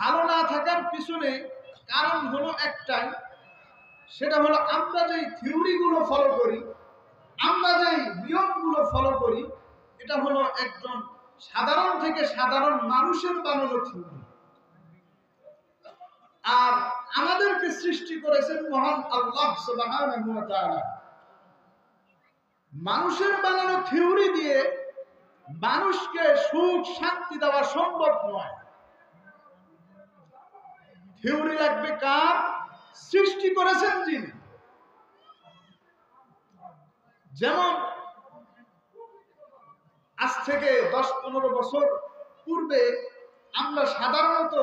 ভালো না থাকার পিছনে কারণ হলো একটাই, সেটা হলো আমরা যেই থিওরিগুলো ফলো করি, আমরা যেই নিয়মগুলো ফলো করি, এটা হলো একজন সাধারণ থেকে সাধারণ মানুষের বানানো থিওরি। আর আমাদেরকে সৃষ্টি করেছেন মহান আল্লাহ সুবহানাহু ওয়া তাআলা। মানুষের বানানো থিওরি দিয়ে মানুষকে সুখ শান্তি দেওয়া সম্ভব নয়। থিওরি লাগবে কার? সৃষ্টি করেছেন যিনি। যেমন আজ থেকে 10-15 বছর পূর্বে আমরা সাধারণত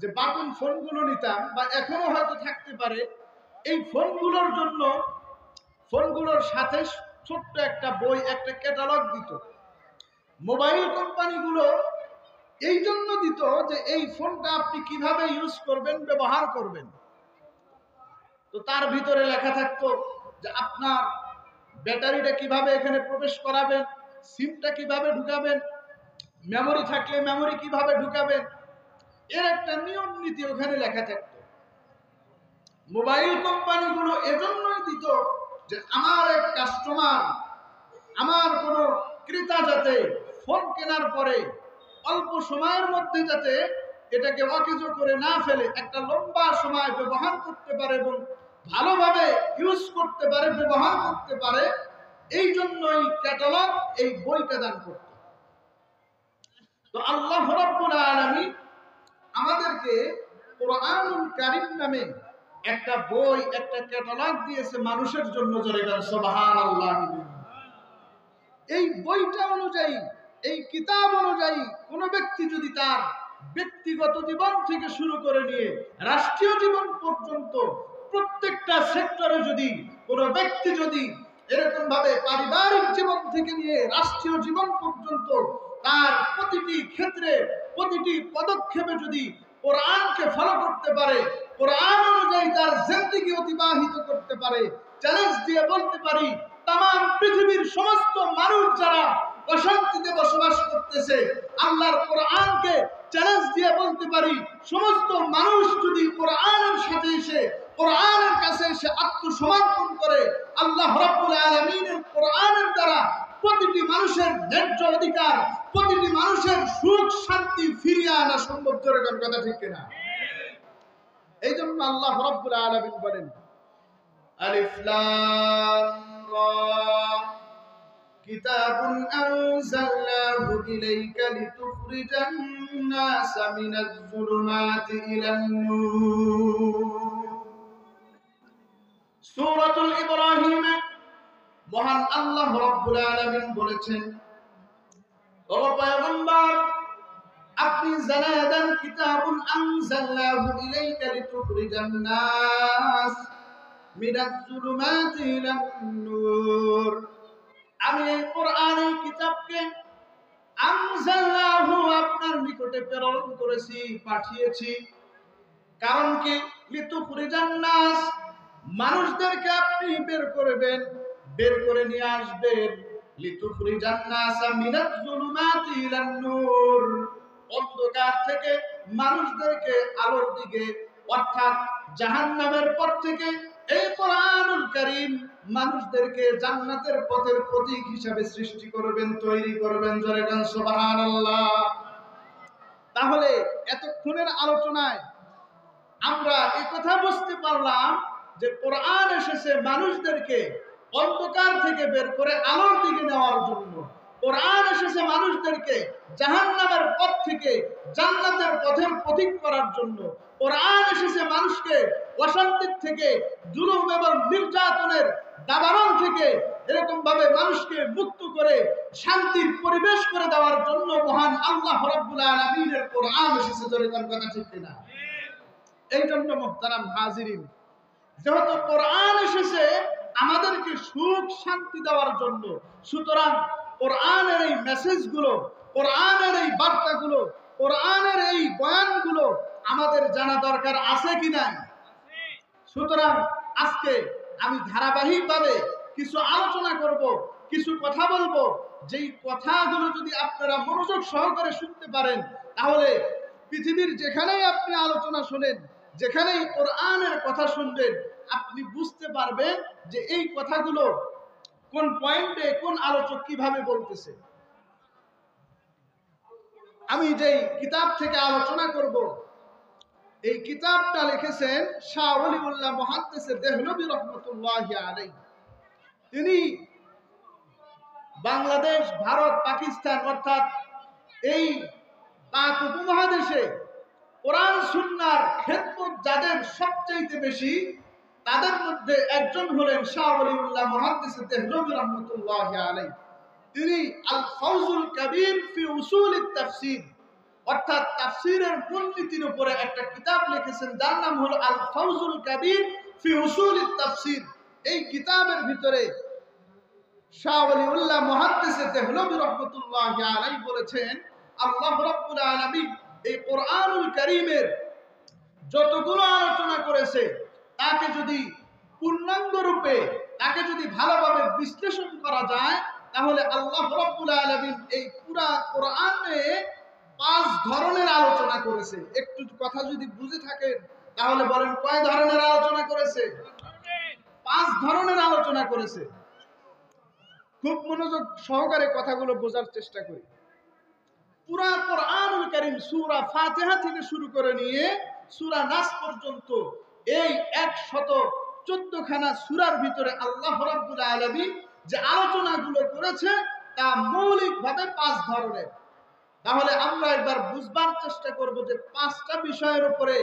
যে বাটন ফোনগুলো নিতাম, বা এখনো হয়তো থাকতে পারে, এই ফোনগুলোর জন্য ফোনগুলোর সাথে ছোট্ট একটা বই, একটা ক্যাটালগ দিত। মোবাইল কোম্পানিগুলো এই জন্য দিত যে এই ফোনটা আপনি কিভাবে ইউজ করবেন, ব্যবহার করবেন। তো তার ভিতরে লেখা থাকতো যে আপনার ব্যাটারিটা কিভাবে এখানে প্রবেশ করাবেন, সিমটা কিভাবে ঢুকাবেন, মেমোরি থাকলে মেমোরি কিভাবে ঢুকাবেন, এর একটা নিয়ম নীতি ওখানে লেখা থাকতো। মোবাইল কোম্পানিগুলো এজন্যই দিত যে আমার এক কাস্টমার, আমার কোনো ক্রেতা যাতে ফোন কেনার পরে অল্প সময়ের মধ্যে যাতে এটাকে অকেজো করে না ফেলে, একটা লম্বা সময় ব্যবহার করতে পারে এবং ভালোভাবে ইউজ করতে পারে, ব্যবহার করতে পারে, এই জন্যই ক্যাটালগ, এই বইটা দান করত। তো আল্লাহ রাব্বুল আলামিন আমাদেরকে কোরআনুল কারীম নামে একটা বই, একটা ক্যাটালগ দিয়েছে মানুষের জন্য। জোরে বলেন সুবহানাল্লাহ। এই বইটা অনুযায়ী, এই কিতাব অনুযায়ী কোন ব্যক্তি যদি তার ব্যক্তিগত জীবন থেকে শুরু করে নিয়ে রাষ্ট্রীয় জীবন পর্যন্ত প্রত্যেকটা সেক্টরে যদি কোন ব্যক্তি যদি এরকম ভাবে পারিবারিক জীবন থেকে নিয়ে রাষ্ট্রীয় জীবন পর্যন্ত তার প্রতিটি ক্ষেত্রে, প্রতিটি পদক্ষেপে যদি কোরআনকে ফলো করতে পারে, কোরআন অনুযায়ী তার জিন্দেগি অতিবাহিত করতে পারে, চ্যালেঞ্জ দিয়ে বলতে পারি তাম পৃথিবীর সমস্ত মানুষ যারা অশান্তিতে বসবাস করতেছে, আল্লাহর কোরআনকে চ্যালেঞ্জ দিয়ে বলতে পারি সমস্ত মানুষ যদি কোরআনের সাথে এসে, কোরআনের কাছে এসে আত্মসমর্পণ করে, আল্লাহ রাব্বুল আলামিনের কোরআনের দ্বারা প্রতিটি মানুষের ন্যায্য অধিকার, প্রতিটি মানুষের সুখ শান্তি ফিরিয়ে আনা সম্ভব। জোরে কোন কথা ঠিক কিনা? এই জন্য আল্লাহ রাব্বুল আলামিন বলেন আলিফ লাম রা কিতাবুন আনজালনাহু ইলাইকা লিতুখরিজান নাসা মিনাজ যুলুমাতি ইলান নূর। সূরাতুল ইব্রাহিম মহান আল্লাহ রাব্বুল আলামিন বলেছেন, ও পয়গম্বর আপনি জানায়ে দেন কিতাবুন আনজালনাহু ইলাইকা লিতুখরিজান নাস মিনাজ যুলুমাতি ইলান নূর। আমি এই কোরআন, এই কিতাবকে আনজালনাহু আপনার নিকটে প্রেরণ করেছি, পাঠিয়েছি। কারণ কি? লিতুখরিজান নাস, মানুষদেরকে আপনি বের করবেন, বের করে নিয়ে আসবেন। লিতুখরিজান নাস মিনাজ যুলুমাতি ইলান নূর, অন্ধকার থেকে মানুষদেরকে আলোর দিকে, অর্থাৎ জাহান্নামের পথ থেকে এই কোরআনুল কারীম মানুষদেরকে জান্নাতের পথের প্রতীক হিসাবে সৃষ্টি করবেন, তৈরি করবেন। জোরে বলেন সুবহানাল্লাহ। তাহলে এতক্ষণের আলোচনায় আমরা এই কথা বুঝতে পারলাম যে কোরআন এসেছে মানুষদেরকে অন্ধকার থেকে বের করে আলোর দিকে নেওয়ার জন্য। কোরআন এসেছে মানুষদেরকে জাহান্নামের পথ থেকে জান্নাতের পথের প্রতীক করার জন্য। কোরআন এসেছে মানুষকে অশান্তির থেকে, জুলুম এবং নির্যাতনের দাবানল থেকে এরকম ভাবে মানুষকে মুক্ত করে শান্তির পরিবেশ করে দেওয়ার জন্য মহান আল্লাহ রাব্বুল আলামিনের কোরআন এসেছে। জোরে কোন কথা ঠিক কিনা? এই জন্য মুহতারাম হাজিরিন, যেহেতু কোরআন এসেছে আমাদেরকে সুখ শান্তি দেওয়ার জন্য, সুতরাং কোরআনের এই মেসেজগুলো, কোরআনের এই বার্তাগুলো, কোরআনের এই বয়ানগুলো আমাদের জানা দরকার আছে কি নাই? সুতরাং আজকে আমি ধারাবাহিকভাবে কিছু আলোচনা করব, কিছু কথা বলবো, যেই কথাগুলো যদি আপনারা মনোযোগ সহকারে শুনতে পারেন তাহলে পৃথিবীর যেখানেই আপনি আলোচনা শোনেন, যেখানেই কোরআনের কথা শুনবেন, আপনি বুঝতে পারবেন যে এই কথাগুলো কোন পয়েন্টে কোন আলোচক কিভাবে বলতেছে। আমি যেই কিতাব থেকে আলোচনা করব, এই কিতাবটা লিখেছেন শাহ ওলিউল্লাহ মুহাদ্দিস দেহলভী রাহমাতুল্লাহি আলাইহি। তিনি বাংলাদেশ, ভারত, পাকিস্তান অর্থাৎ এই পাক উপমহাদেশে কোরআন সুন্নাহর খেদমত যাদের সবচেয়ে বেশি, তাদের মধ্যে একজন হলেন শাহ ওলিউল্লাহ মুহাদ্দিস দেহলভী রাহমাতুল্লাহি আলাইহি। তিনি আল ফাউজুল কবির ফি উসুলিত তাফসীর অর্থাৎ তাফসীরের মূলনীতির উপরে একটা কিতাব লিখেছেন, যার নাম হলো আল ফাউজুল কবির ফি উসুলিত তাফসীর। এই কিতাবের ভিতরে শাহ ওলিউল্লাহ মুহাদ্দিস দেহলভী রাহমাতুল্লাহি আলাইহি বলেছেন, আল্লাহ রাব্বুল আলামিন এই কোরআনুল কারীমের যতগুলো আলোচনা করেছে, তাকে যদি পূর্ণাঙ্গ রূপে, তাকে যদি ভালোভাবে বিশ্লেষণ করা যায়, তাহলে আল্লাহ রাব্বুল আলামিন এই পুরা কোরআনে 5 ধরনের আলোচনা করেছে। একটু কথা যদি বুঝে থাকেন তাহলে বলেন কয় ধরনের আলোচনা করেছে? 5 ধরনের আলোচনা করেছে। খুব মনোযোগ সহকারে কথাগুলো বোঝার চেষ্টা করি। পুরা কোরআনুল কারীম সূরা ফাতিহা থেকে শুরু করে নিয়ে সূরা নাস পর্যন্ত এই 114 খানা সূরার ভিতরে আল্লাহ রাব্বুল আলামিন যে আলোচনাগুলো করেছে তা মৌলিকভাবে 5 ধরনের। তাহলে আমরা একবার বুঝবার চেষ্টা করব যে 5টা বিষয়ের উপরে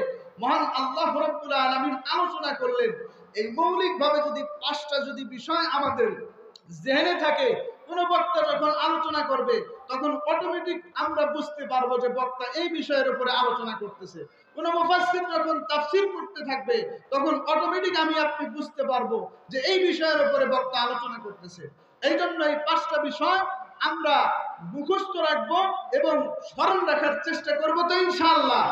মহান আল্লাহ রাব্বুল আলামিন আলোচনা করলেন। এই মৌলিকভাবে যদি 5টা যদি বিষয় আমাদের জেনে থাকে, কোন বক্তা যখন আলোচনা করবে তখন অটোমেটিক আমরা বুঝতে পারবো যে বক্তা এই বিষয়ের উপরে আলোচনা করতেছে। কোন মুফাসসির যখন তাফসীর করতে থাকবে তখন অটোমেটিক আমি আপনি বুঝতে পারবো যে এই বিষয়ের উপরে বক্তা আলোচনা করতেছে। এই জন্য এই 5টা বিষয় আমরা মুখস্থ রাখবো এবং স্মরণ রাখার চেষ্টা করবো তো ইনশাআল্লাহ।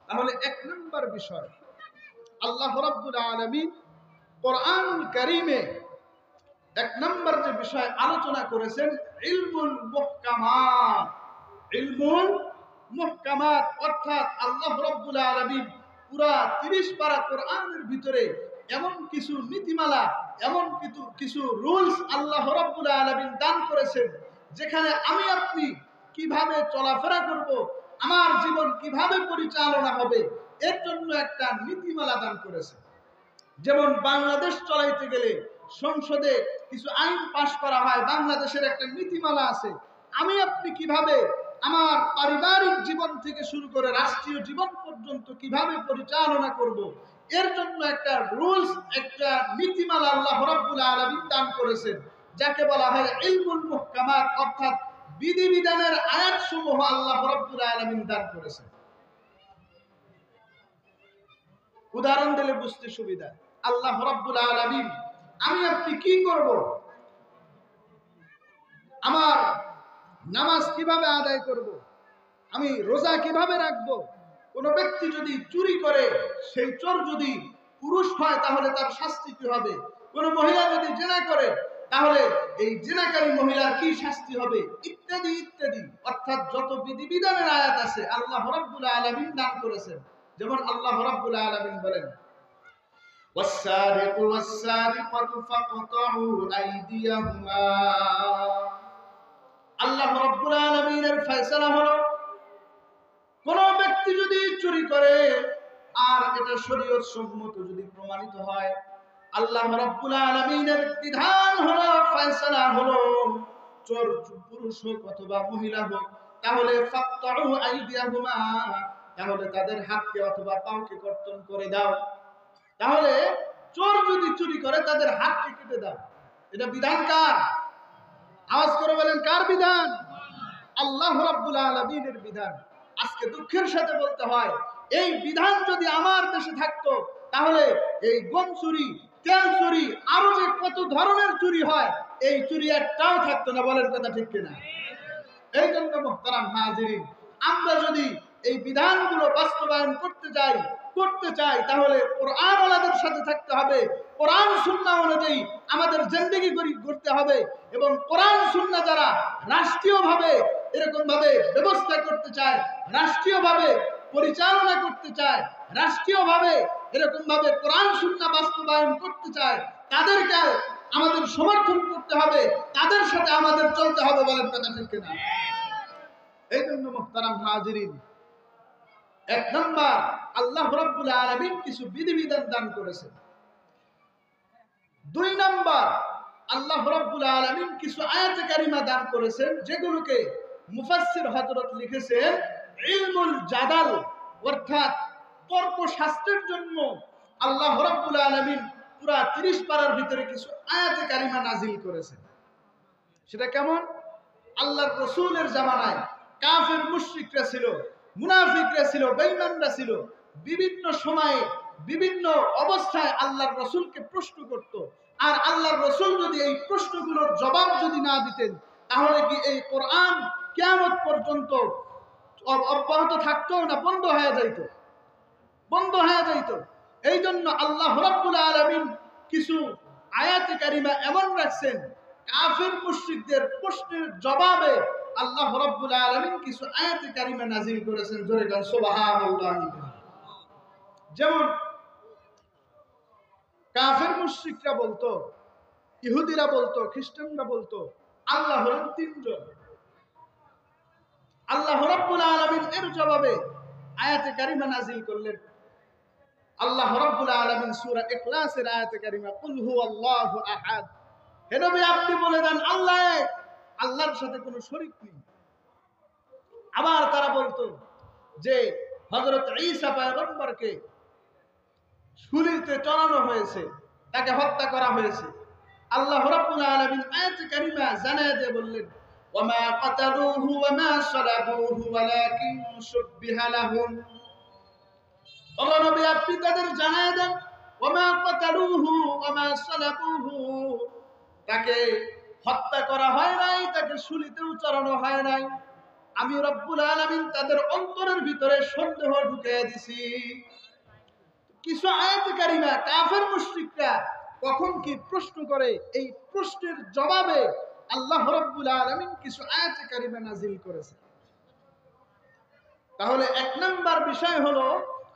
তাহলে 1 নম্বর বিষয়, আল্লাহ রাব্বুল আলামিন কোরআনুল কারীমে 1 নম্বর যে বিষয় আলোচনা করেছেন ইলমুল মুহকামাত। ইলমুল মুহকামাত অর্থাৎ আল্লাহ রাব্বুল আলামিন পুরা 30 পারা কোরআনের ভিতরে এমন কিছু নীতিমালা, এমন কিছু রুলস আল্লাহ রাব্বুল আলামিন দান করেছেন, যেখানে আমি আপনি কিভাবে চলাফেরা করব, আমার জীবন কিভাবে পরিচালনা হবে, এর জন্য একটা নীতিমালা দান করেছেন। যেমন বাংলাদেশ চলাইতে গেলে সংসদে কিছু আইন পাশ করা হয়, বাংলাদেশের একটা নীতিমালা আছে। আমি আপনি কিভাবে আমার পারিবারিক জীবন থেকে শুরু করে রাষ্ট্রীয় জীবন পর্যন্ত কিভাবে পরিচালনা করব, এর জন্য একটা রুলস, একটা নীতিমালা আল্লাহ রাব্বুল আলামিন দান করেছেন, যাকে বলা হয় ইলমুল মুহকামাত অর্থাৎ বিধিবিধানের আয়াতসমূহ আল্লাহ রাব্বুল আলামিন দান করেছেন। উদাহরণ দিলে বুঝতে সুবিধা। আল্লাহ রাব্বুল আলামিন আমি আপনি কি করব, আমার নামাজ কিভাবে আদায় করব, আমি রোজা কিভাবে রাখবো, কোন ব্যক্তি যদি চুরি করে, সেই চোর যদি পুরুষ হয় তাহলে তার শাস্তি কি হবে, কোন মহিলা যদি জিনা করে তাহলে এই জিনাকারী মহিলার কি শাস্তি হবে, ইত্যাদি ইত্যাদি। অর্থাৎ যত বিধিবিধানের আয়াত আছে আল্লাহ রাব্বুল আলামিন দান করেছেন। যেমন আল্লাহ রাব্বুল আলামিন বলেন, ওয়াস-সারিকু ওয়াস-সারিকাতু ফাকতাউ আইদিয়াহুমা। আল্লাহ রাব্বুল আলামিনের ফয়সালা হলো, কোন ব্যক্তি যদি চুরি করে আর এটা শরীয়ত সম্মত যদি প্রমাণিত হয়, আল্লাহ রাব্বুল আলামিনের বিধান হলো, ফয়সালা হলো, চোর পুরুষ হোক অথবা মহিলা হোক, তাহলে ফাকতাউ আইদিয়াহুমা, তাহলে তাদের হাতকে অথবা পাকে কর্তন করে দাও। তাহলে চোর যদি চুরি করে তাদের হাতকে কেটে দাও। এটা বিধান কার? আওয়াজ করে বলেন কার বিধান? আল্লাহ রাব্বুল আলামিনের বিধান। আজকে দুঃখের সাথে বলতে হয়, এই বিধান যদি আমার দেশে থাকতো তাহলে এই গম চুরি, তেল চুরি, আরো যে কত ধরনের চুরি হয়, এই চুরি একটাও থাকতো না। বলেন কথা ঠিক কিনা? এই জন্য মুহতারাম হাজিরিন, আমরা যদি এই বিধানগুলো বাস্তবায়ন করতে চাই তাহলে কোরআন ওয়ালাদের সাথে থাকতে হবে, কোরআন সুন্নাহ অনুযায়ী আমাদের জিন্দেগি করতে হবে। এবং কোরআন সুন্নাহ যারা রাষ্ট্রীয়ভাবে এরকম ভাবে ব্যবস্থা করতে চায়, রাষ্ট্রীয়ভাবে পরিচালনা করতে চায়, রাষ্ট্রীয়ভাবে এরকম ভাবে কোরআন সুন্নাহ বাস্তবায়ন করতে চায়, তাদেরকে আমাদের সমর্থন করতে হবে, তাদের সাথে আমাদের চলতে হবে। বলেন কথা ঠিক কিনা? এই জন্য মুহতারাম হাজিরিন, এক নাম্বার, আল্লাহ রাব্বুল আলামিন কিছু বিধিবিধান দান করেছেন। দুই নাম্বার, আল্লাহ রাব্বুল আলামিন কিছু আয়াতে কারিমা দান করেছেন, যেগুলোকে মুফাসসির হযরত লিখেছেন ইলমুল জাদাল, অর্থাৎ তর্ক শাস্ত্রের জন্য আল্লাহ রাব্বুল আলামিন পুরা 30 পারার ভিতরে কিছু আয়াতে কারিমা নাজিল করেছেন। সেটা কেমন? আল্লাহর রাসূলের জামানায় কাফের মুশরিকরা ছিল, মুনাফিকরা ছিল, বেঈমানরা ছিল, বিভিন্ন সময়ে বিভিন্ন অবস্থায় আল্লাহর রাসূলকে প্রশ্ন করত। আর আল্লাহর রাসূল যদি এই প্রশ্নগুলোর জবাব যদি না দিতেন, তাহলে কি এই কোরআন কিয়ামত পর্যন্ত অব্যাহত থাকতো না বন্ধ হয়ে যাইত? বন্ধ হয়ে যাইত। এই জন্য আল্লাহ রাব্বুল আলামিন কিছু আয়াতে কারিমা এমন রাখছেন, কাফের মুশরিকদের প্রশ্নের জবাবে আল্লাহ রাব্বুল আলামিন কিছু আয়াতে কারিমা নাযিল করেছেন। জোরে গান সুবহানাল্লাহ। যেমন কাফের মুশরিকরা বলতো, ইহুদিরা বলতো, খ্রিস্টানরা বলতো আল্লাহ হলেন তিনজন। আল্লাহ রাব্বুল আলামিন এর জবাবে আয়াতে কারিমা নাযিল করলেন। আল্লাহ রাব্বুল আলামিন সূরা ইখলাসের আয়াতে কারিমা, কুল হুয়াল্লাহু আহাদ, হে নবী আপনি বলে দেন আল্লাহ এক, আল্লাহর সাথে কোনো শরীক নেই। আবার তারা বলতো যে হযরত ঈসা পয়গম্বরকে শুলিতে চড়ানো হয়েছে, তাকে হত্যা করা হয়েছে। আল্লাহ রাব্বুল আলামিন আয়াতে কারিমা জানায় দিয়ে বললেন, ওয়ামা কাতালুহু ওয়ামা সালাবুহু ওয়ালাকিন শুববিহা লাহুম। ও নবী আপনি তাদের জানায় দেন, ওয়ামা কাতালুহু ওয়ামা সালাবুহু, তাকে হত্যা করা হয় নাই, তাকে শুলিতেও চড়ানো হয় নাই। আমি রব্বুল আলামিন তাদের অন্তরের ভিতরে সন্দেহ ঢুকিয়ে দিছি। কিছু আয়াতে কারিমা কাফের মুশরিকরা কখন কি প্রশ্ন করে, এই প্রশ্নের জবাবে আল্লাহ রাব্বুল আলামিন কিছু আয়াতে কারিমা নাযিল করেছেন। তাহলে এক নাম্বার বিষয় হলো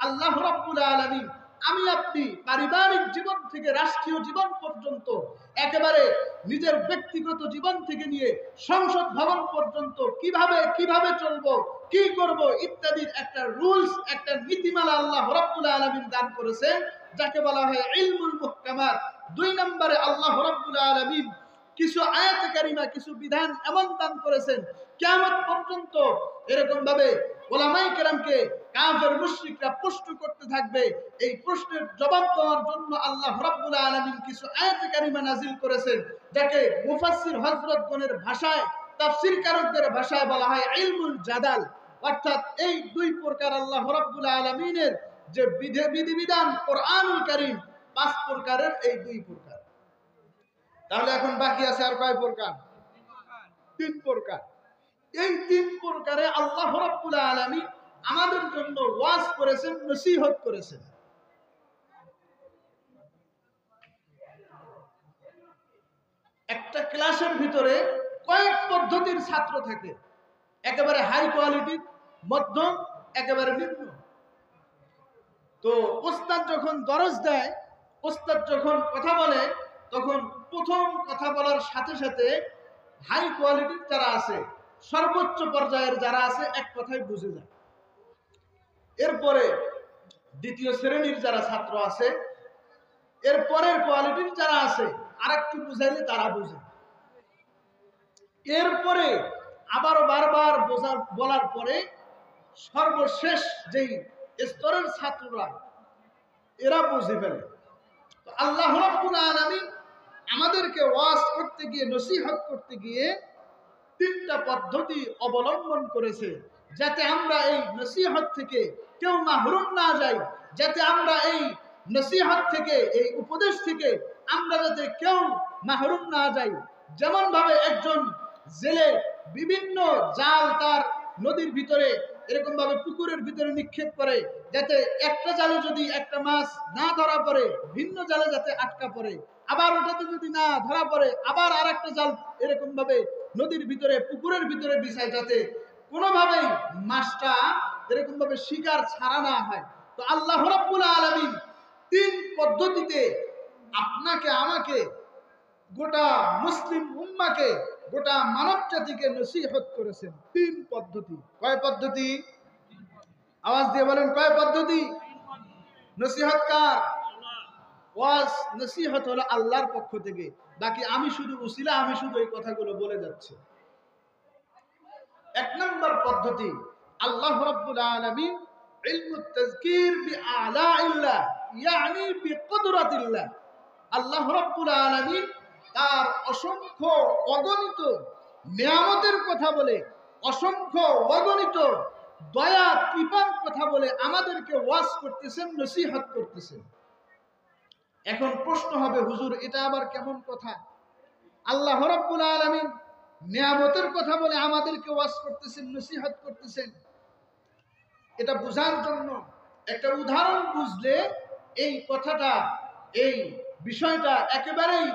আল্লাহ রাব্বুল আলামিন আমি আপনি পারিবারিক জীবন থেকে রাষ্ট্রীয় জীবন পর্যন্ত, একেবারে নিজের ব্যক্তিগত জীবন থেকে নিয়ে সংসদ ভবন পর্যন্ত কিভাবে চলবো, কি করব ইত্যাদির একটা রুলস, একটা নীতিমালা আল্লাহ রাব্বুল আলামিন দান করেছেন, যাকে বলা হয় ইলমুল মুহকামাত। দুই নম্বরে আল্লাহ রাব্বুল আলামিন কিছু আয়াতে কারিমা, কিছু বিধান এমন দান করেছেন, কিয়ামত পর্যন্ত এরকম ভাবে উলামায়ে কেরামকে কাফের মুশরিকরা প্রশ্ন করতে থাকবে। এই প্রশ্নের জবাব দেওয়ার জন্য আল্লাহ রাব্বুল আলামিন কিছু আয়াতে কারিমা নাযিল করেছেন, যাকে মুফাসসির হযরতগণের ভাষায়, তাফসীরকারকদের ভাষায় বলা হয় ইলমুল জাদাল। অর্থাৎ এই দুই প্রকার আল্লাহ রাব্বুল আলামিনের যে বিধিবিধান কোরআনুল কারীম 5 প্রকারের, এই 2 প্রকার। তাহলে এখন বাকি আছে আর কয় প্রকার? 3 প্রকার। এই 3 প্রকারে আল্লাহ রাব্বুল আলামিন আমাদের জন্য ওয়াজ করেছেন, নসিহত করেছেন। একটা ক্লাসের ভিতরে কয়েক পদ্ধতির ছাত্র থাকে, একেবারে হাই কোয়ালিটি, মধ্যম, একেবারে নিম্ন। তো ওস্তাদ যখন দরজ দেয়, ওস্তাদ যখন কথা বলে, তখন প্রথম কথা বলার সাথে সাথে হাই কোয়ালিটির যারা আছে, সর্বোচ্চ পর্যায়ের যারা আছে, এক কথায় বুঝে যায়। এরপরে দ্বিতীয় শ্রেণীর যারা ছাত্র আছে, এরপরের কোয়ালিটির যারা আছে, আরেকটু বুঝাইলে তারা বুঝে। এরপরে আবারও বারবার বলার পরে সর্বশেষ যেই স্তরের ছাত্ররা, এরা বুঝে ফেলে। তো আল্লাহ রাব্বুল আলামিন আমাদেরকে ওয়াজ করতে গিয়ে, নসিহত করতে গিয়ে 3টা পদ্ধতি অবলম্বন করেছে, যাতে আমরা এই নসিহত থেকে কেউ মাহরুম না যাই, যাতে আমরা এই নসিহত থেকে, এই উপদেশ থেকে আমরা যাতে কেউ মাহরুম না যাই। যেমন ভাবে একজন জেলে বিভিন্ন জাল তার নদীর ভিতরে, এরকম ভাবে পুকুরের ভিতরে নিক্ষেপ করে, যাতে একটা জালে যদি একটা মাছ না ধরা পড়ে, ভিন্ন জালে যাতে আটকা পড়ে, আবার ওটাতে যদি না ধরা পড়ে, আবার আরেকটা জাল এরকম ভাবে নদীর ভিতরে পুকুরের ভিতরে বিছায়, যাতে কোনোভাবেই মাছটা এরকম ভাবে শিকার ছাড়া না হয়। তো আল্লাহ রাব্বুল আলামিন তিন পদ্ধতিতে আপনাকে আমাকে গোটা মুসলিম উম্মাকে গোটা মানব জাতিকে নসিহত করেছেন তিন পদ্ধতি। কয় পদ্ধতি? আওয়াজ দিয়ে বলেন, কয় পদ্ধতি? নসিহত কার? ওয়াজ নসিহত হলো আল্লাহর পক্ষ থেকে। বাকি আমি শুধু উসিলা, আমি শুধু এই কথাগুলো বলে যাচ্ছি। এক নম্বর পদ্ধতি, আল্লাহ রাব্বুল আলামিন ইলমুত তাযকির বিআলাইল্লাহ ইয়ানি বিকুদরাতিল্লাহ। আল্লাহ রাব্বুল আলামিন তার অসংখ্য অগণিত নিয়ামতের কথা বলে, অসংখ্য অগণিত দয়া কৃপার কথা বলে আমাদেরকে ওয়াজ করতেছেন, নসিহত করতেছেন। এখন প্রশ্ন হবে, হুজুর এটা আবার কেমন কথা? আল্লাহ রাব্বুল আলামিন নিয়ামতের কথা বলে আমাদেরকে ওয়াজ করতেছেন, নসিহত করতেছেন। এটা বোঝার জন্য একটা উদাহরণ বুঝলে এই কথাটা, এই বিষয়টা একেবারেই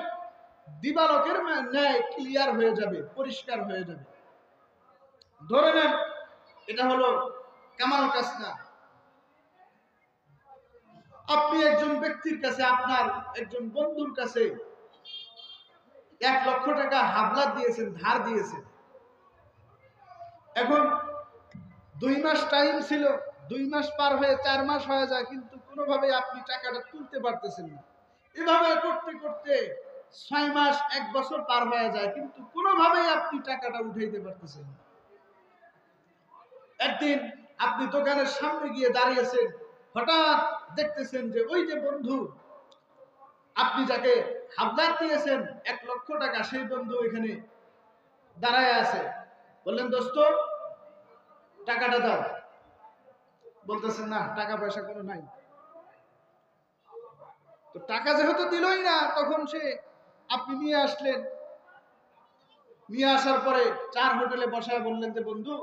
দিবালোকের ন্যায় ক্লিয়ার হয়ে যাবে, পরিষ্কার হয়ে যাবে। ধরে নেন এটা হলো কামাল কাসনা। আপনি একজন ব্যক্তির কাছে, আপনার একজন বন্ধুর কাছে 1 লক্ষ টাকা হাবলাত দিয়েছেন, ধার দিয়েছেন। এখন 2 মাস টাইম ছিল, 2 মাস পার হয়ে 4 মাস হয়ে যায়, কিন্তু কোনোভাবেই আপনি টাকাটা তুলতে পারতেছেন না। এভাবে করতে করতে 6 মাস 1 বছর পার হয়ে যায়, কিন্তু কোনোভাবেই আপনি টাকাটা উঠাইতে পারতেছেন না। একদিন আপনি দোকানের সামনে গিয়ে দাঁড়িয়েছেন, হঠাৎ দেখতেছেন যে ওই যে বন্ধু আপনি যাকে হাবলাত দিয়েছেন 1 লক্ষ টাকা, সেই বন্ধু এখানে দাঁড়ায় আছে। বললেন, দোস্ত টাকাটা দাও। বলতেছেন, না টাকা পয়সা কোনো নাই। তো টাকা যেহেতু দিলই না, তখন সে আপনি নিয়ে আসলেন। নিয়ে আসার পরে 4 হোটেলে বসায় বললেন যে বন্ধু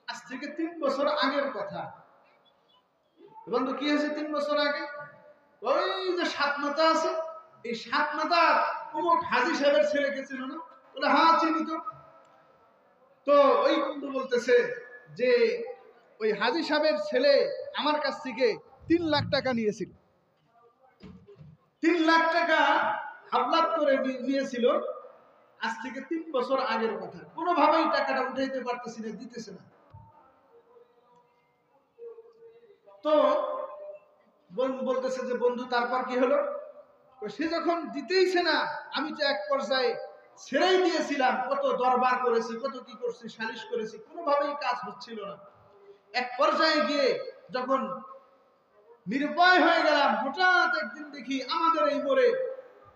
আজ থেকে 3 বছর আগের কথা। বন্ধু কি হয়েছে 3 বছর আগে? ওই যে 7 মাথা আছে, এই 7 মাথা অমুক হাজী সাহেবের ছেলে গেছিল না? বলে, হ্যাঁ চিনি তো। তো ওই বন্ধু বলতেছে যে ওই হাজী সাহেবের ছেলে আমার কাছ থেকে 3 লাখ টাকা নিয়েছিল। 3 লাখ টাকা হাবলাত করে নিয়েছিল, আজ থেকে 3 বছর আগের কথা। কোনোভাবেই টাকাটা উঠাইতে পারতেছি না, দিতেছে না। তো বলতেছে যে বন্ধু তারপর কি হলো? সে যখন দিতেইছে না, আমি তো এক পর্যায়ে ছেড়েই দিয়েছিলাম। কত দরবার করেছি, কত কি করছি, সালিশ করেছি, কোনোভাবেই কাজ হচ্ছিল না। এক পর্যায়ে গিয়ে যখন নিরুপায় হয়ে গেলাম, হঠাৎ একদিন দেখি আমাদের এই মোড়ে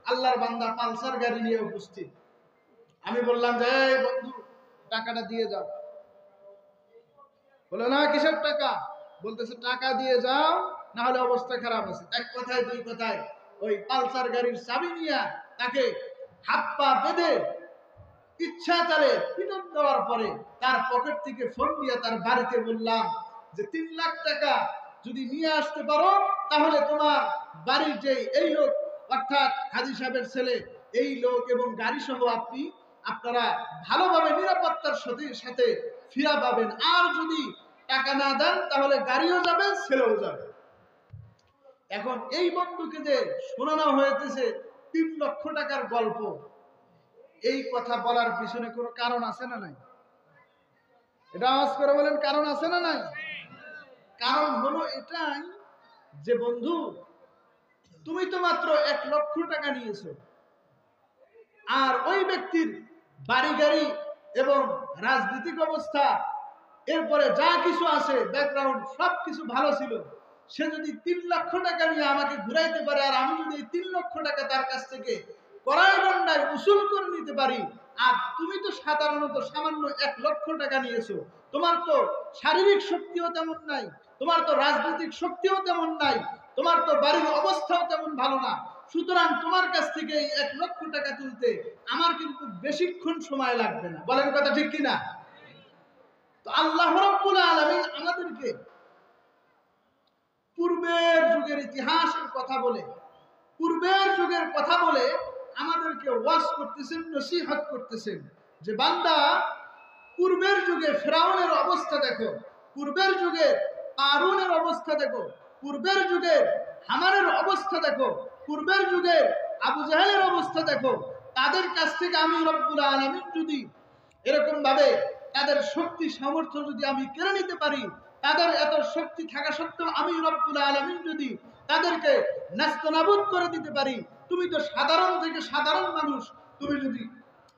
আল্লাহর বান্দা পালসার গাড়ি নিয়ে উপস্থিত। আমি বললাম যে বন্ধু টাকাটা দিয়ে যাও। বলে, না কিসের টাকা? বলতেছে টাকা দিয়ে যাও, না হলে অবস্থা খারাপ আছে। এক কথায় দুই কথায় ওই পালসার গাড়ির চাবি নিয়ে তাকে হাত পা বেঁধে ইচ্ছা তালে পিটন দেওয়ার পরে তার পকেট থেকে ফোন দিয়ে তার বাড়িতে বললাম যে 3 লাখ টাকা যদি নিয়ে আসতে পারো, তাহলে তোমার বাড়ির যে এই লোক, অর্থাৎ হাজী সাহেবের ছেলে, এই লোক এবং গাড়ি সহ আপনারা ভালোভাবে নিরাপত্তার সাথে ফিরা পাবেন। আর যদি টাকা না দেন তাহলে গাড়িও যাবে, ছেলেও যাবে। এখন এই বন্ধুকে যে শোনানো হয়েছে 3 লক্ষ টাকার গল্প, এই কথা বলার পিছনে কোনো কারণ আছে না নাই? এটা আওয়াজ করে বলেন, কারণ আছে না নাই? কারণ হলো এটাই যে বন্ধু তুমি তো মাত্র 1 লক্ষ টাকা নিয়েছো, আর ওই ব্যক্তির বাড়ি গাড়ি এবং রাজনৈতিক অবস্থা, এরপরে যা কিছু আছে ব্যাকগ্রাউন্ড, সবকিছু ভালো ছিল। সে যদি 3 লক্ষ টাকা নিয়ে আমাকে ঘুরাইতে পারে, আর আমি যদি 3 লক্ষ টাকা তার কাছ থেকে কড়াই গন্ডায় উসুল করে নিতে পারি, আর তুমি তো সাধারণত সামান্য 1 লক্ষ টাকা নিয়েছো, তোমার তো শারীরিক শক্তিও তেমন নাই, তোমার তো রাজনৈতিক শক্তিও তেমন নাই, তোমার তো বাড়ির অবস্থাও তেমন ভালো না। সুতরাং তোমার কাছ থেকে 1 লক্ষ টাকা তুলতে আমার কিন্তু বেশিক্ষণ সময় লাগবে না। বলেন কথা ঠিক কিনা? তো আল্লাহ রাব্বুল আলামিন আমাদেরকে পূর্বের যুগের ইতিহাসের কথা বলে, পূর্বের যুগের কথা বলে আমাদেরকে ওয়াজ করতেছেন, নসিহত করতেছেন। যে বান্দা পূর্বের যুগে ফিরআউনের অবস্থা দেখো, পূর্বের যুগে কারুনের অবস্থা দেখো, পূর্বের যুগে হামানের অবস্থা দেখো, পূর্বের যুগে আবু জাহেলের অবস্থা দেখো। তাদের কাছ থেকে আমি রব্বুল আলামিন যদি এরকম ভাবে তাদের শক্তি সামর্থ্য যদি আমি কেড়ে নিতে পারি, তাদের এত শক্তি থাকা সত্ত্বেও আমি রব্বুল আলামিন যদি তাদেরকে নাস্তানাবুদ করে দিতে পারি, তুমি তো সাধারণ থেকে সাধারণ মানুষ, তুমি যদি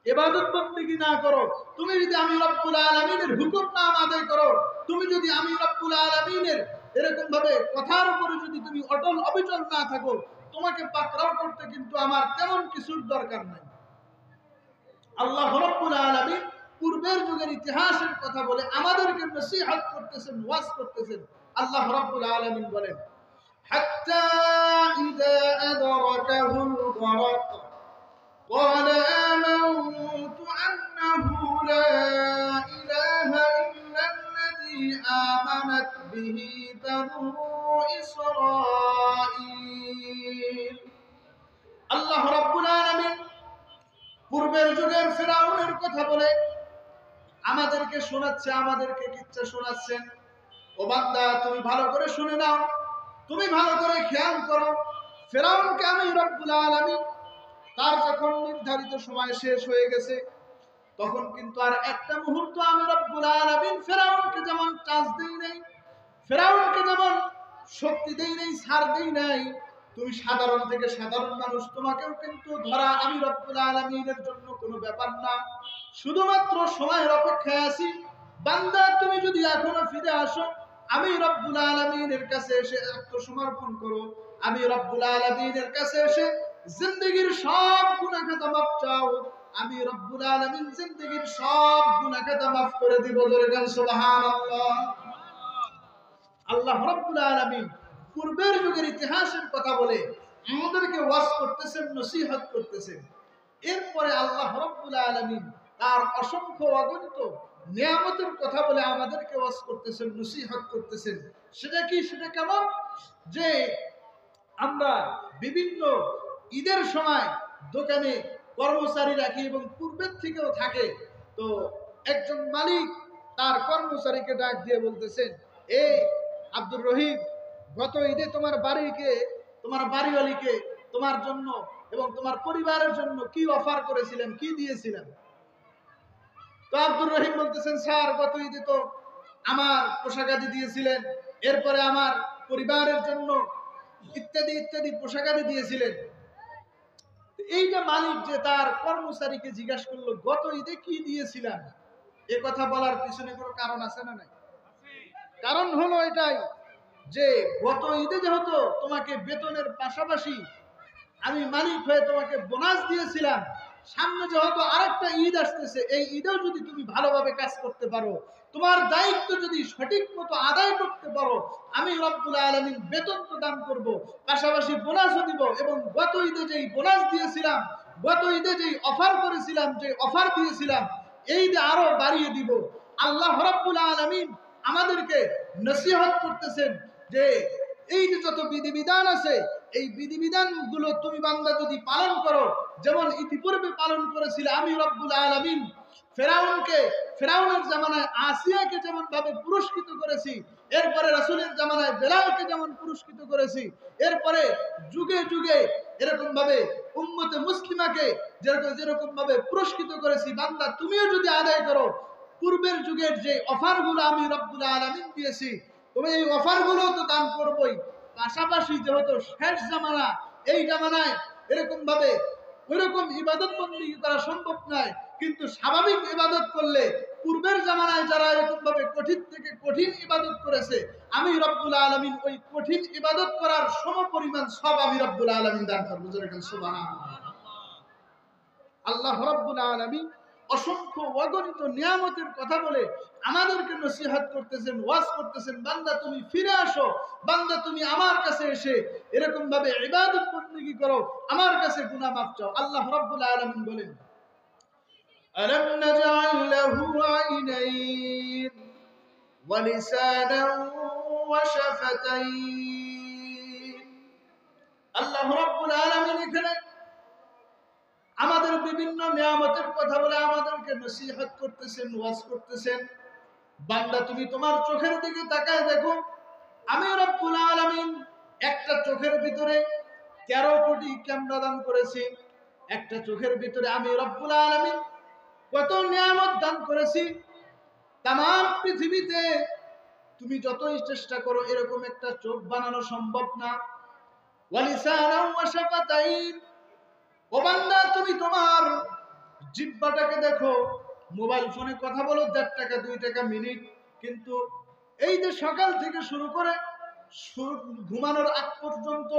ইবাদত বন্দেগী না করো, তুমি যদি আমি রব্বুল আলামিনের হুকুম না আদায় করো, তুমি যদি আমি রব্বুল আলামিনের এরকম ভাবে কথার উপরে যদি তুমি অটল অবিচল না থাকো, তোমাকে পাকড়াও করতে কিন্তু আমার তেমন কিছুর দরকার নাই। আল্লাহ রাব্বুল আলামিন পূর্বের যুগের ইতিহাসের কথা বলে আমাদেরকে নসিহত করতেছেন, ওয়াজ করতেছেন। আল্লাহ রাব্বুল আলামিন বলেন, হাত্তা ইযা আদরাকাহুল গরক قال آمنت أنه لا إله إلا الذي آمنت به بنو إسرائيل। আল্লাহ রাব্বুল আলামিন পূর্বের যুগের ফিরআউনের কথা বলে আমাদেরকে শোনাচ্ছে, আমাদেরকে কিচ্ছা শোনাচ্ছেন। ও বান্দা, তুমি ভালো করে শুনে নাও, তুমি ভালো করে খেয়াল করো। ফিরআউনকে আমি রব্বুল আলামিন তার যখন নির্ধারিত সময় শেষ হয়ে গেছে, তখন কিন্তু আর একটা মুহূর্ত আমি রব্বুল আলামিন ফিরআউনকে যেমন চান্স দেই নাই, ফিরআউনকে যেমন শক্তি দেই নাই, ছাড় দেই নাই, তুমি সাধারণ থেকে সাধারণ মানুষ, তোমাকেও কিন্তু ধরা আমি রব্বুল আলামিনের জন্য কোনো ব্যাপার না। শুধুমাত্র সময়ের অপেক্ষায় আছি। বান্দা, তুমি যদি এখনো ফিরে আসো, আমি রব্বুল আলামিনের কাছে এসে আত্মসমর্পণ করো, আমি রব্বুল আলামিনের কাছে এসে জিন্দেগীর সব গুনাহ খাতা মাফ চাও, আমি রব্বুল আলামিন জিন্দেগীর সব গুনাহ খাতা মাফ করে দিব। জোরে গান সুবহানাল্লাহ। আল্লাহ রাব্বুল আলামিন পূর্বের যুগের ইতিহাসের কথা বলে আমাদেরকে ওয়াজ করতেছেন, নসিহত করতেছেন। এরপরে আল্লাহ রাব্বুল আলামিন তার অসংখ্য অগণিত নিয়ামতের কথা বলে আমাদেরকে ওয়াজ করতেছেন, নসিহত করতেছেন। সেটা কি, সেটা কেমন? যে আমরা বিভিন্ন ঈদের সময় দোকানে কর্মচারী রাখি এবং পূর্বের থেকেও থাকে, তো একজন মালিক তার কর্মচারীকে ডাক দিয়ে বলতেছেন, এই আব্দুর রহিম, গত ঈদে তোমার বাড়িওয়ালিকে তোমার জন্য এবং তোমার পরিবারের জন্য কি অফার করেছিলেন, কি দিয়েছিলেন? তো আব্দুর রহিম বলতেছেন, স্যার, গত ঈদে তো আমার পোশাকাদি দিয়েছিলেন, এরপরে আমার পরিবারের জন্য ইত্যাদি ইত্যাদি পোশাকাদি দিয়েছিলেন। এই যে মালিক যে তার কর্মচারীকে জিজ্ঞাসা করলো, গত ঈদে কি দিয়েছিলেন? এ কথা বলার পিছনে কোনো কারণ আছে না নাই? কারণ হলো এটাই যে গত ঈদে যেহেতু তোমাকে বেতনের পাশাপাশি আমি মালিক হয়ে তোমাকে বোনাস দিয়েছিলাম, সামনে যেহেতু আরেকটা ঈদ আসতেছে, এই ঈদেও যদি তুমি ভালোভাবে কাজ করতে পারো, তোমার দায়িত্ব যদি সঠিক মতো আদায় করতে পারো, আমি রব্বুল আলামিন বেতন প্রদান করব, পাশাপাশি বোনাসও দিব। এবং গত ঈদে যেই বোনাস দিয়েছিলাম, গত ঈদে যেই অফার করেছিলাম, যে অফার দিয়েছিলাম, এই ঈদে আরো বাড়িয়ে দিব। আল্লাহ রব্বুল আলামিন আমাদেরকে নসিহত করতেছেন যে এই যে যত বিধিবিধান আছে, এই বিধিবিধানগুলো তুমি বান্দা যদি পালন করো, যেমন ইতিপূর্বে পালন করেছিল আমি রব্বুল আলামিন ফেরাউনের জামানায় আসিয়াকে যেমন ভাবে পুরস্কৃত করেছি, এরপরে রাসূলের জামানায় বেলালকে যেমন পুরস্কৃত করেছি, এরপরে যুগে যুগে এরকম ভাবে উম্মতে মুসলিমাকে যেরকম ভাবে পুরস্কৃত করেছি, বান্দা তুমিও যদি আদায় করো, পূর্বের যুগের যে অফারগুলো আমি রব্বুল আলামিন দিয়েছি, তুমি এই অফারগুলো তো দান করবোই, পাশাপাশি যেহেতু শেষ জামানা, এই জামানায় এরকম ভাবে ওইরকম ইবাদত বন্দেগী করা সম্ভব নয়, কিন্তু স্বাভাবিক ইবাদত করলে পূর্বের জামানায় যারা এরকম ভাবে কঠিন থেকে কঠিন ইবাদত করেছে, আমি রব্বুল আলামিন ওই কঠিন ইবাদত করার সমপরিমাণ সব আমি রব্বুল আলামিন দান করব। সুবহানাল্লাহ। আল্লাহ রাব্বুল আলামিন অসংখ্য অগণিত নিয়ামতের কথা বলে আমাদেরকে নসিহত করতেছেন, ওয়াজ করতেছেন, বান্দা তুমি ফিরে আসো, বান্দা তুমি আমার কাছে এসে এরকম ভাবে ইবাদত বন্দেগী করো, আমার কাছে গুনাহ মাফ চাও। আল্লাহ রাব্বুল আলামিন বলেন, আলাম নাজআল লাহু আইনাইন ওয়া লিসানান ওয়া শাফাতাইন। আল্লাহ রাব্বুল আলামিন এখানে আমাদের বিভিন্ন নিয়ামতের কথা বলে আমাদেরকে নসিহত করতেছেন, ওয়াজ করতেছেন। বান্দা তুমি তোমার চোখের দিকে তাকায় দেখো, আমি রব্বুল আলামিন একটা চোখের ভিতরে 13 কোটি ক্যামেরা দান করেছি। একটা চোখের ভিতরে আমি রব্বুল আলামিন কত নিয়ামত দান করেছি। তামাম পৃথিবীতে তুমি যতই চেষ্টা করো এরকম একটা চোখ বানানো সম্ভব না। ওয়ালিসানাও ওয়া শাফাতাইন, ও বান্দা তুমি তোমার জিহ্বাটাকে দেখো। মোবাইল ফোনে কথা বলো 1.5 টাকা 2 টাকা মিনিট, কিন্তু এই যে সকাল থেকে শুরু করে ঘুমানোর আগ পর্যন্ত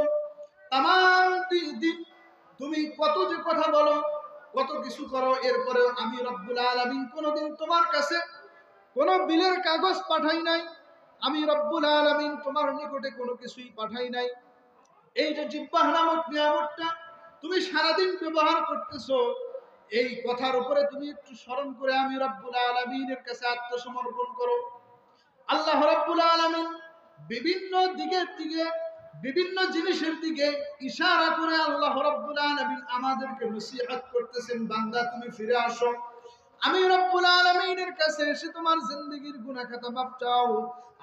তামাম দিন তুমি কত যে কথা বলো, কত কিছু করো, এরপরেও আমি রব্বুল আলামিন কোনোদিন তোমার কাছে কোনো বিলের কাগজ পাঠাই নাই। আমি রব্বুল আলামিন তোমার নিকটে কোনো কিছুই পাঠাই নাই। এই যে জিহ্বা নামক নিয়ামতটা তুমি সারাদিন ব্যবহার করতেছো, এই কথার উপরে তুমি একটু স্মরণ করে আমি রব্বুল আলামিনের কাছে আত্মসমর্পণ করো। আল্লাহ রব্বুল আলামিন বিভিন্ন দিকের দিকে, বিভিন্ন জিনিসের দিকে ইশারা করে আল্লাহ রব্বুল আলামিন আমাদেরকে নসিহত করতেছেন, বান্দা তুমি ফিরে আসো, আমি রব্বুল আলামিনের কাছে এসে তোমার জিন্দেগীর গুনাহ খাতা মাফ চাও।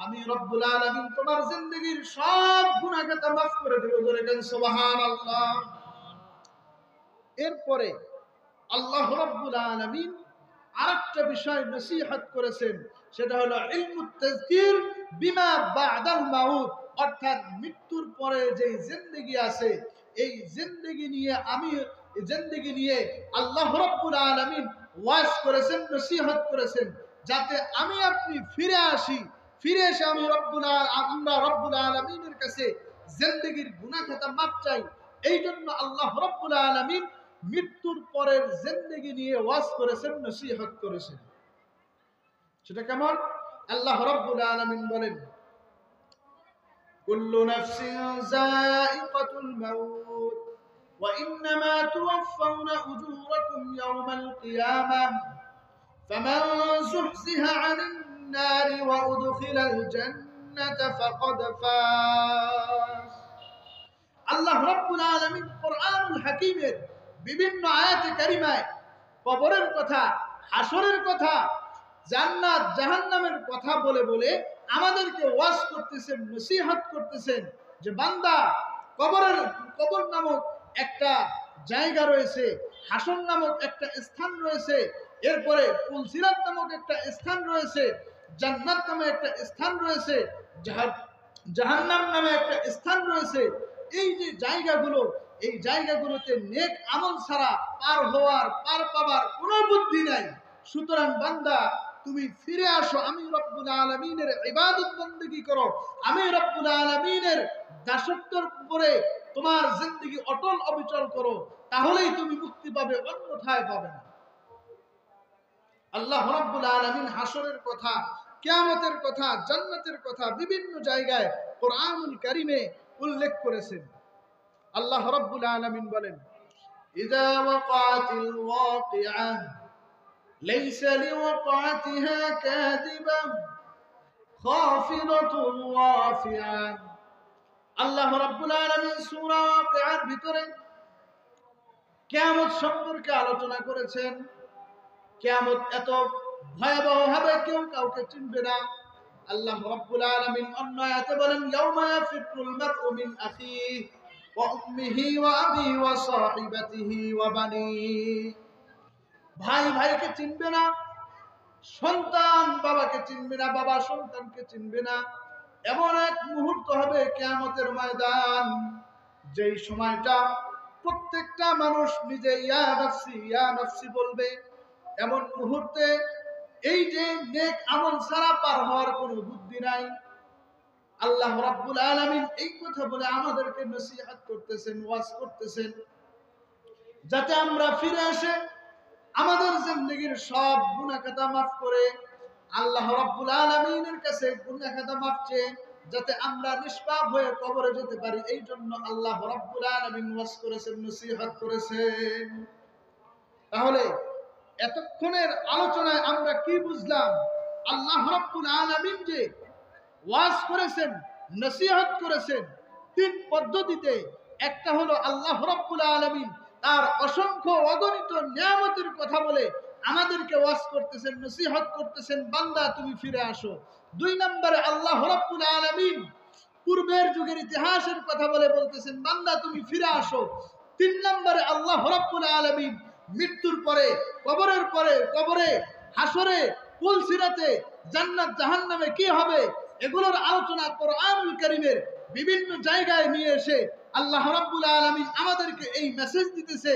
আমি রব্বুল আলামিন তোমার জিন্দেগীর সব গুনাহ খাতা মাফ করে দেব। জোরে বলেন সুবহানাল্লাহ। এরপরে আল্লাহ রাব্বুল আলামিন আরেকটা বিষয় নসিহত করেছেন, সেটা হলো ইলমুত তাযকির বিমা বা'দাল মাউত, অর্থাৎ মৃত্যুর পরে যে জিন্দেগি আছে এই জিন্দেগি নিয়ে আল্লাহ রাব্বুল আলামিন ওয়াজ করেছেন, নসিহত করেছেন, যাতে আমি আপনি ফিরে আসি, ফিরে এসে আমরা রব্বুল আলামিনের কাছে জিন্দেগির গুনাহ খাতা মাফ চাই। এই জন্য আল্লাহ রাব্বুল আলামিন মৃত্যুর পরের জিন্দেগি নিয়ে ওয়াজ করেছেন, নসিহত করেছেন। সেটা কেমন? আল্লাহ রাব্বুল আলামিন বলেন, কুল্লু নাফসিন যায়িকাতুল মাউত ওয়া ইন্নামা তুওয়াফাউনা উজুরাকুম ইয়াওমাল কিয়ামাহ ফামান যুহজিহা আনিন নারি ওয়া উদখিলাল জান্নাতা ফাকাদ ফাজ। আল্লাহ রাব্বুল আলামিন কোরআনুল হাকীমের বিভিন্ন আয়াতে কারিমায় কবরের কথা, হাসরের কথা, জান্নাত জাহান্নামের কথা বলে বলে আমাদেরকে ওয়াজ করতেছেন, নসিহত করতেছেন যে বান্দা কবর নামক একটা জায়গা রয়েছে, হাসর নামক একটা স্থান রয়েছে, এরপরে পুলসিরাত নামক একটা স্থান রয়েছে, জান্নাত নামে একটা স্থান রয়েছে, জাহান্নাম নামে একটা স্থান রয়েছে। এই যে জায়গাগুলো, এই জায়গাগুলোতে নেক আমল ছাড়া পার পাবার কোনো বুদ্ধি নাই। সুতরাং বান্দা তুমি ফিরে আসো, আমি রব্বুল আলামিনের ইবাদত বন্দেগী করো, আমি রব্বুল আলামিনের দাসত্বের উপরে তোমার জিন্দেগি অটল অবিচল করো, তাহলেই তুমি মুক্তি পাবে, অন্যথায় পাবে না। আল্লাহ রাব্বুল আলামিন হাসরের কথা, কিয়ামতের কথা, জান্নাতের কথা বিভিন্ন জায়গায় কোরআনুল কারীমে উল্লেখ করেছেন। আল্লাহ রাব্বুল আলামিন বলেন, ইযা ওয়াকাতিল ওয়াকিআ লাইসা লিওয়াকাতিহা কাযিবা খাফিদাতুন ওয়াফিআ। আল্লাহ রাব্বুল আলামিন সূরা ওয়াকিআর ভিতরে কিয়ামত সম্পর্কে আলোচনা করেছেন। কিয়ামত এত ভয়াবহ হবে কেউ কাউকে চিনবে না। আল্লাহ রাব্বুল আলামিন অন্য আয়াতে বলেন, ইয়াউমা ইয়াফিরুল মারউ মিন আখিহি ওয়া উম্মিহি ওয়া আবিহি ওয়া সাহিবাতিহি ওয়া বানিহি। ভাই ভাইকে চিনবে না, সন্তান বাবাকে চিনবে না, বাবা সন্তানকে চিনবে না। এমন এক মুহূর্ত হবে কিয়ামতের ময়দান, যেই সময়টা প্রত্যেকটা মানুষ নিজে ইয়া নাফসি বলবে। এমন মুহূর্তে এই যে নেক আমল ছাড়া পার হওয়ার কোনো বুদ্ধি নাই। আল্লাহ রাব্বুল আলামিন এই কথা বলে আমাদেরকে নসিহত করতেছেন, ওয়াজ করতেছেন, যাতে আমরা ফিরে এসে আমাদের জিন্দেগীর সব গুনাহ খাতা মাফ করে আল্লাহ রাব্বুল আলামিনের কাছে গুনাহ খাতা মাফ চেয়ে যাতে আমরা নিষ্পাপ হয়ে কবরে যেতে পারি। এই জন্য আল্লাহ রাব্বুল আলামিন ওয়াজ করেছেন, নসিহত করেছেন। তাহলে এতক্ষণের আলোচনায় আমরা কি বুঝলাম? আল্লাহ রাব্বুল আলামিন যে ওয়াজ করেছেন, নসিহত করেছেন তিন পদ্ধতিতে। একটা হলো আল্লাহ রাব্বুল আলামিন তার অসংখ্য অগণিত নিয়ামতের কথা বলে আমাদেরকে ওয়াজ করতেছেন, নসিহত করতেছেন, বান্দা তুমি ফিরে আসো। 2 নম্বরে আল্লাহ রাব্বুল আলামিন পূর্বের যুগের ইতিহাসের কথা বলে বলতেছেন, বান্দা তুমি ফিরে আসো। 3 নম্বরে আল্লাহ রাব্বুল আলামিন মৃত্যুর পরে, কবরে, হাসরে, পুলসিরাতে, জান্নাত জাহান্নামে কি হবে এগুলোর আলোচনা কোরআনুল কারীমের বিভিন্ন জায়গায় নিয়ে এসে আল্লাহ রাব্বুল আলামিন আমাদেরকে এই মেসেজ দিতেছে,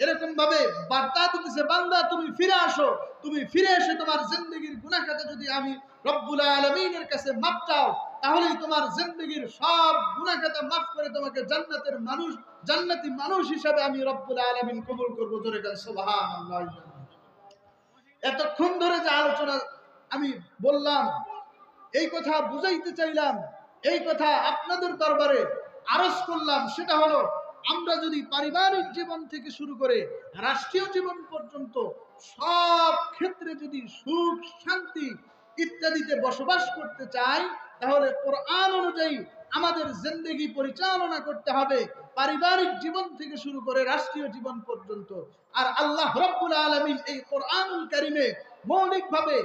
এরকম ভাবে বার্তা দিতেছে, বান্দা তুমি ফিরে আসো। তুমি ফিরে এসে তোমার জিন্দেগীর গুনাহ খাতা যদি আমি রব্বুল আলামিনের কাছে মাফ চাও, তাহলেই তোমার জিন্দেগীর সব গুনাহ খাতা মাফ করে তোমাকে জান্নাতি মানুষ হিসাবে আমি রব্বুল আলামিন কবুল করব। জোরে বলেন সুবহানাল্লাহ। এতক্ষণ ধরে যে আলোচনা আমি বললাম, এই কথা বুঝাইতে চাইলাম, এই কথা আপনাদের দরবারে আরজ করলাম, সেটা হলো আমরা যদি পারিবারিক জীবন থেকে শুরু করে রাষ্ট্রীয় জীবন পর্যন্ত সব ক্ষেত্রে যদি সুখ শান্তি ইত্যাদিতে বসবাস করতে চাই, তাহলে কোরআন অনুযায়ী আমাদের জিন্দেগি পরিচালনা করতে হবে, পারিবারিক জীবন থেকে শুরু করে রাষ্ট্রীয় জীবন পর্যন্ত। আর আল্লাহ রাব্বুল আলামিন এই কোরআনুল কারীমে মৌলিকভাবে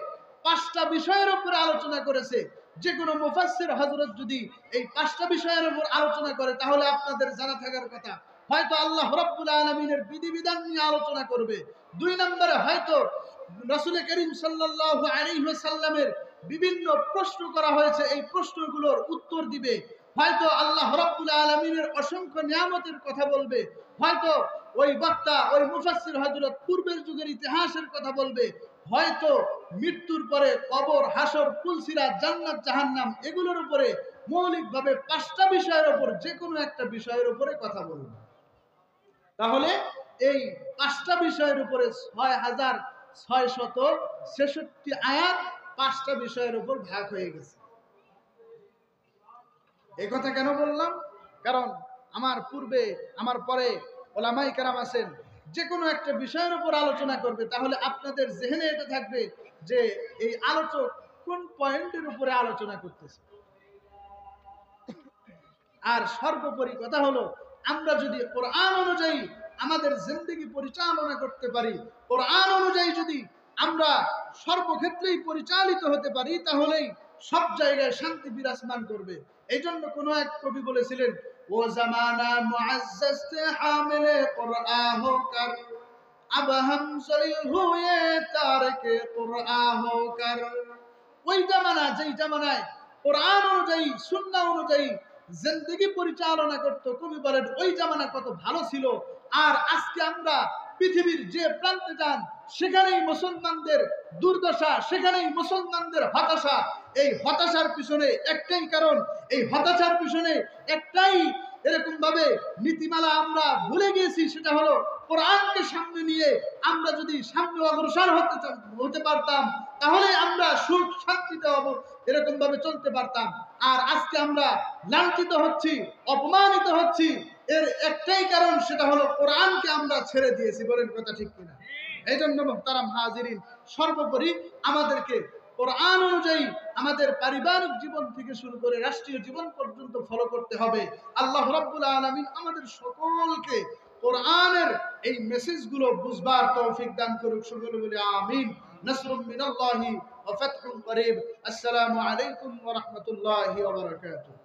5টা বিষয়ের উপরে আলোচনা করেছে। যে কোনো মুফাসসির হযরত যদি এই 5টা বিষয়ের উপর আলোচনা করে, তাহলে আপনাদের জানা থাকার কথা, হয়তো আল্লাহ রাব্বুল আলামিনের বিধিবিধান নিয়ে আলোচনা করবে। 2 নম্বরে হয়তো রাসূল করিম সাল্লাল্লাহু আলাইহি ওয়াসাল্লামের বিভিন্ন প্রশ্ন করা হয়েছে, এই প্রশ্নগুলোর উত্তর দিবে। হয়তো আল্লাহ রাব্বুল আলামিনের অসংখ্য নিয়ামতের কথা বলবে। হয়তো ওই বক্তা, ওই মুফাসসির হযরত পূর্বের যুগের ইতিহাসের কথা বলবে। হয়তো মৃত্যুর পরে কবর, হাসর, পুলসিরাত, জান্নাত জাহান্নাম এগুলোর উপরে মৌলিকভাবে 5টা বিষয়ের উপর যে কোনো একটা বিষয়ের উপরে কথা বলবে। তাহলে এই 5টা বিষয়ের উপরে 6666 আয়াত 5টা বিষয়ের উপর ভাগ হয়ে গেছে। এই কথা কেন বললাম? কারণ আমার পূর্বে, আমার পরে ওলামায়ে কেরাম আছেন, যে কোনো একটা বিষয়ের উপর আলোচনা করবে, তাহলে আপনাদের জেহেনে এটা থাকবে যে এই আলোচক কোন পয়েন্টের উপরে আলোচনা করতেছে। আর সর্বোপরি কথা হলো, আমরা যদি কোরআন অনুযায়ী আমাদের জিন্দেগি পরিচালনা করতে পারি, কোরআন অনুযায়ী যদি আমরা সর্বক্ষেত্রেই পরিচালিত হতে পারি, তাহলেই সব জায়গায় শান্তি বিরাজমান করবে। এই জন্য কোন এক কবি বলেছিলেন, ও জামানা মুআজ্জাজ তে হামিলে কোরআন হোকর, আব হাম সলিল হুয়ে তারকে কোরআন হোকর। ওই জামানা, যেই জামানায় কোরআন অনুযায়ী, সুন্নাহ অনুযায়ী জিন্দেগি পরিচালনা করত, কবি বলেন ওই জামানা কত ভালো ছিল। আর আজকে আমরা পৃথিবীর যে প্রান্তে যান, সেখানেই মুসলমানদের দুর্দশা, সেখানেই মুসলমানদের হতাশা। এই হতাশার পিছনে একটাই কারণ, এই হতাশার পিছনে একটাই এরকম ভাবে নীতিমালা আমরা ভুলে গিয়েছি, সেটা হলো কোরআনকে সামনে নিয়ে আমরা যদি সামনে অগ্রসর হতে পারতাম, তাহলে আমরা সুখ শান্তিতে এরকম ভাবে চলতে পারতাম। আর আজকে আমরা লাঞ্ছিত হচ্ছি, অপমানিত হচ্ছি, এর একটাই কারণ, সেটা হলো কোরআনকে আমরা ছেড়ে দিয়েছি। বলেন কথা ঠিক কিনা? এই জন্য মুহতারাম হাজিরিন, সর্বোপরি আমাদেরকে কোরআন অনুযায়ী আমাদের পারিবারিক জীবন থেকে শুরু করে রাষ্ট্রীয় জীবন পর্যন্ত ফলো করতে হবে। আল্লাহ রাব্বুল আলামিন আমাদের সকলকে কোরআনের এই মেসেজগুলো বুঝবার তৌফিক দান করুক। সকলে বলি আমিন। নাসরুম মিনাল্লাহি ওয়া ফাতহুন করিব। আসসালামু আলাইকুম ওয়া রাহমাতুল্লাহি ওয়া বারাকাতুহু।